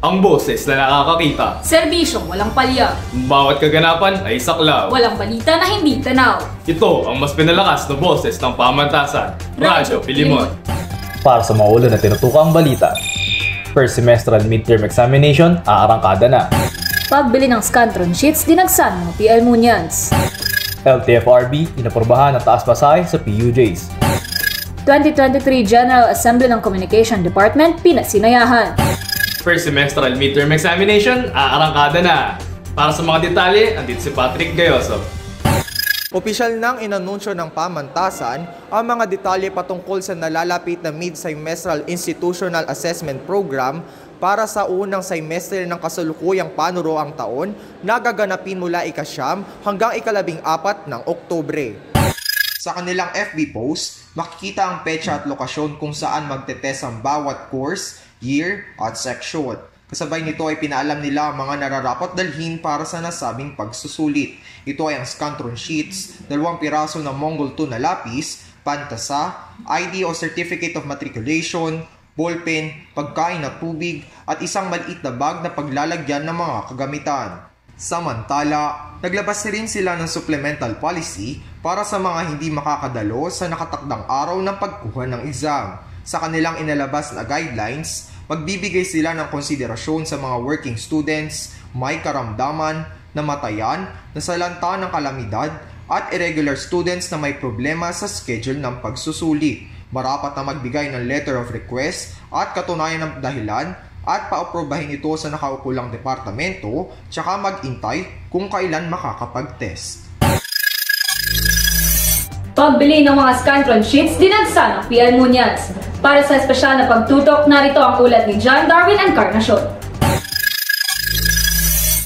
Ang boses na nakakakita. Serbisyong walang palya. Bawat kaganapan ay saklaw. Walang balita na hindi tanaw. Ito ang mas pinalakas na boses ng pamantasan. Radyo Pilimon. Para sa mga ulo na tinutukang balita. First semestral midterm examination, aarangkada na. Pagbili ng Scantron sheets, dinagsan ng PL Munians. LTFRB, inapurbahan ng taas pasahe sa PUJs. 2023 General Assembly ng Communication Department, pinasinayahan. First semestral midterm examination, aarangkada na. Para sa mga detalye, andito si Patrick Gayoso. Opisyal nang inanunsyo ng pamantasan ang mga detalye patungkol sa nalalapit na mid-semestral institutional assessment program para sa unang semester ng kasalukuyang panuroang taon na gaganapin mula ika-9 hanggang ika-14 ng Oktubre. Sa kanilang FB post, makikita ang petsa at lokasyon kung saan magtetest ang bawat course, year at section. Kasabay nito ay pinaalam nila ang mga nararapat dalhin para sa nasabing pagsusulit. Ito ay ang Scantron sheets, 2 piraso ng Mongol 2 na lapis, pantasa, ID o Certificate of Matriculation, ballpen, pagkain at tubig, at isang maliit na bag na paglalagyan ng mga kagamitan. Samantala, naglabas rin sila ng supplemental policy para sa mga hindi makakadalo sa nakatakdang araw ng pagkuha ng exam. Sa kanilang inalabas na guidelines, magbibigay sila ng konsiderasyon sa mga working students, may karamdaman, namatayan, nasalanta ng kalamidad, at irregular students na may problema sa schedule ng pagsusulit. Marapat na magbigay ng letter of request at katunayan ng dahilan at paaprobahin ito sa nakaukulang departamento tsaka mag-intay kung kailan makakapag-test. Pagbili ng mga Scantron sheets, dinagsan ng PL Munians. Para sa espesyal na pagtutok, narito ang ulat ni John Darwin Encarnacion.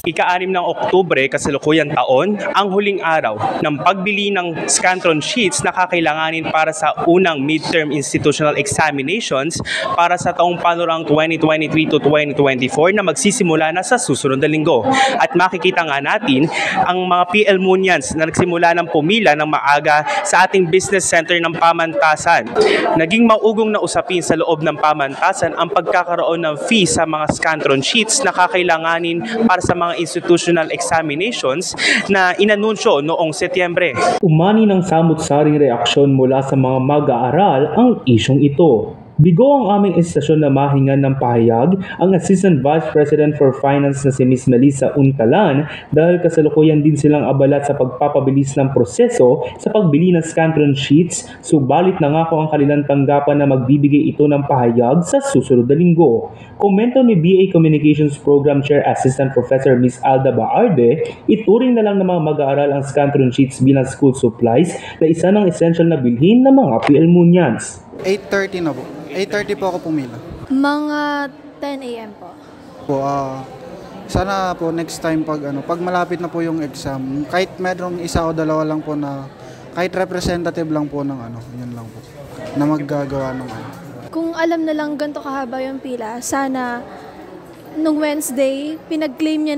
Ika-6 ng Oktubre, kasalukuyang taon, ang huling araw ng pagbili ng Scantron sheets na kakailanganin para sa unang midterm institutional examinations para sa taong panuroang 2023 to 2024 na magsisimula na sa susunod na linggo. At makikita nga natin ang mga PL Munians na nagsimula ng pumila ng maaga sa ating business center ng pamantasan. Naging maugong na usapin sa loob ng pamantasan ang pagkakaroon ng fee sa mga Scantron sheets na kakailanganin para sa mga institutional examinations na inanunsyo noong Setyembre. Umani ng samut-saring reaksyon mula sa mga mag-aaral ang isyong ito. Bigo ang aming istasyon na mahingan ng pahayag ang Assistant Vice President for Finance na si Ms. Melissa Uncalan dahil kasalukuyan din silang abalat sa pagpapabilis ng proseso sa pagbili ng Scantron sheets, subalit nangako ang kanilang tanggapan na magbibigay ito ng pahayag sa susunod na linggo. Komento ni BA Communications Program Chair Assistant Professor Ms. Alda Baarde, ituring na lang ng mga mag-aaral ang Scantron sheets bilang school supplies na isa ng essential na bilhin ng mga PL Munians. 8:30 na po. 8:30 po ako pumila. Mga 10 a.m. po. Sana po next time pag malapit na po yung exam, kahit merong isa o dalawa lang po na kahit representative lang po ng yun lang po na maggagawa ng Kung alam na lang ganito kahaba yung pila, sana nung Wednesday, pinag-claim na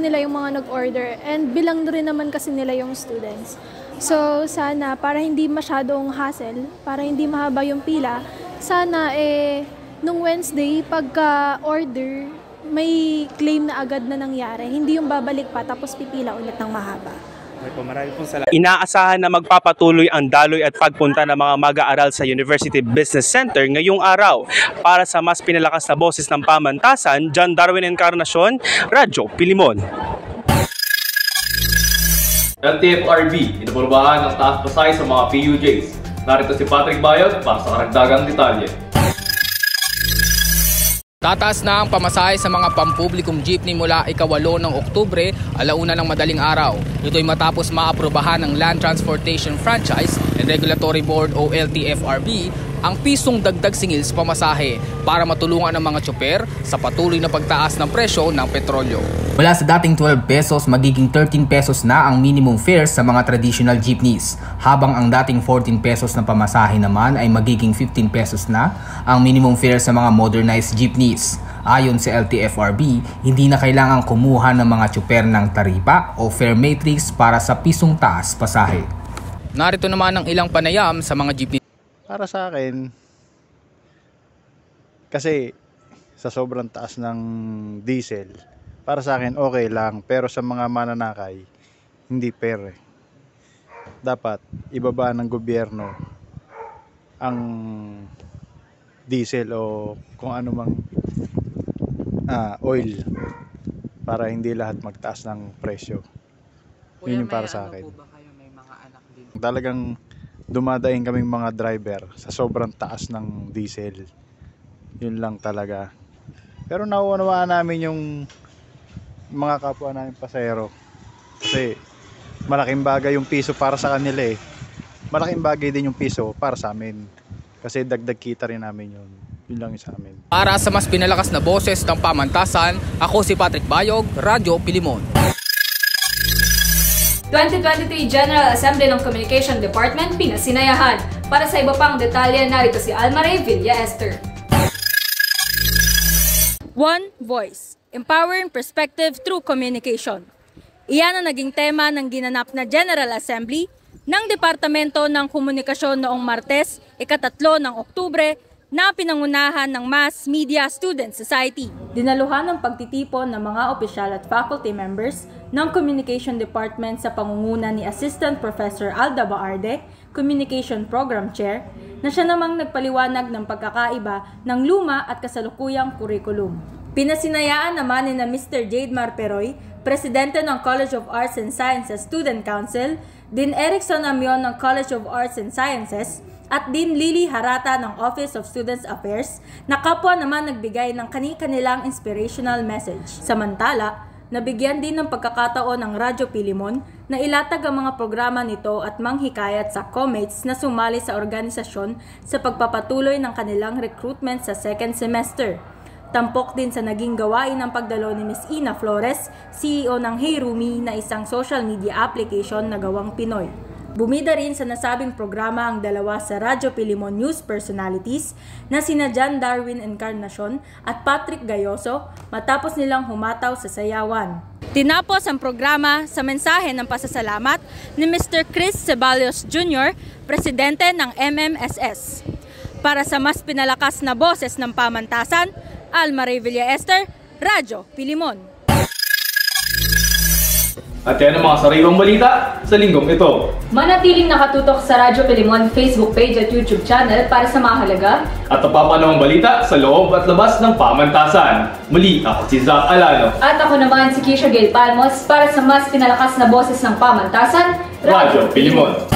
nila yung mga nag-order and bilang rin naman kasi nila yung students. So, sana, para hindi masyadong hassle, para hindi mahaba yung pila, sana, nung Wednesday, pagka-order, may claim na agad na nangyari. Hindi yung babalik pa, tapos pipila ulit ng mahaba. Inaasahan na magpapatuloy ang daloy at pagpunta ng mga mag-aaral sa University Business Center ngayong araw. Para sa mas pinalakas na boses ng pamantasan, John Darwin Encarnacion, Radyo Pilimon. LTFRB, inapurbahan ng taas pasahe sa mga PUJs. Narito si Patrick Bayot para sa karagdagang detalye. Tataas na ang pamasahe sa mga pampublikong jeepney mula ika-8 ng Oktubre, 1:00 ng madaling araw. Ito'y matapos maaprubahan ng Land Transportation Franchise and Regulatory Board o LTFRB ang pisong dagdag singil sa pamasahe para matulungan ang mga tsoper sa patuloy na pagtaas ng presyo ng petrolyo. Mula sa dating 12 pesos, magiging 13 pesos na ang minimum fares sa mga traditional jeepneys, habang ang dating 14 pesos na pamasahe naman ay magiging 15 pesos na ang minimum fare sa mga modernized jeepneys. Ayon sa LTFRB, hindi na kailangang kumuha ng mga tsoper ng taripa o fare matrix para sa pisong taas pasahe. Narito naman ang ilang panayam sa mga jeepney. Para sa akin, kasi sa sobrang taas ng diesel, para sa akin okay lang, pero sa mga mananakay, hindi fair. Dapat ibaba ng gobyerno ang diesel o kung ano mang oil para hindi lahat magtaas ng presyo. Yun yung para sa akin. Talagang dumadaing kaming mga driver sa sobrang taas ng diesel. Yun lang talaga. Pero nauunawaan namin yung mga kapwa namin pasahero. Kasi malaking bagay yung piso para sa kanila eh. Malaking bagay din yung piso para sa amin. Kasi dagdag kita rin namin yun. Yun lang yung sa amin. Para sa mas pinalakas na boses ng pamantasan, ako si Patrick Bayog, Radyo Pilimon. 2023 General Assembly ng Communication Department pinasinayahan. Para sa iba pang detalye, narito si Almaray Villa Esther. One Voice, Empowering Perspective Through Communication. Iyan ang naging tema ng ginanap na General Assembly ng Departamento ng Komunikasyon noong Martes, ika-3 ng Oktubre, na pinangunahan ng Mass Media Student Society. Dinaluhan ng pagtitipon ng mga opisyal at faculty members ng Communication Department sa pangunguna ni Assistant Professor Alda Baarde, Communication Program Chair, na siya namang nagpaliwanag ng pagkakaiba ng luma at kasalukuyang kurikulum. Pinasinayaan naman ni na Mr. Jade Marperoy, Presidente ng College of Arts and Sciences Student Council, Dean Erickson Amion ng College of Arts and Sciences, at Dean Lily Harata ng Office of Students Affairs, na kapwa naman nagbigay ng kani-kanilang inspirational message. Samantala, nabigyan din ng pagkakataon ng Radyo Pilimon na ilatag ang mga programa nito at manghikayat sa co-mates na sumali sa organisasyon sa pagpapatuloy ng kanilang recruitment sa second semester. Tampok din sa naging gawain ng pagdalo ni Ms. Ina Flores, CEO ng Hey Rumi, na isang social media application na gawang Pinoy. Bumida rin sa nasabing programa ang dalawa sa Radyo Pilimon News personalities na sina John Darwin Encarnacion at Patrick Gayoso matapos nilang humataw sa sayawan. Tinapos ang programa sa mensahe ng pasasalamat ni Mr. Chris Ceballos Jr., Presidente ng MMSS. Para sa mas pinalakas na boses ng pamantasan, Almaray Villa Esther, Radyo Pilimon. At yan ang mga sariwang balita sa linggong ito. Manatiling nakatutok sa Radyo Pilimon Facebook page at YouTube channel para sa mahalaga at napapanawang balita sa loob at labas ng pamantasan. Muli, ako si Zach Alano. At ako naman si Kisha Gail Palmos para sa mas pinalakas na boses ng pamantasan, Radyo Pilimon.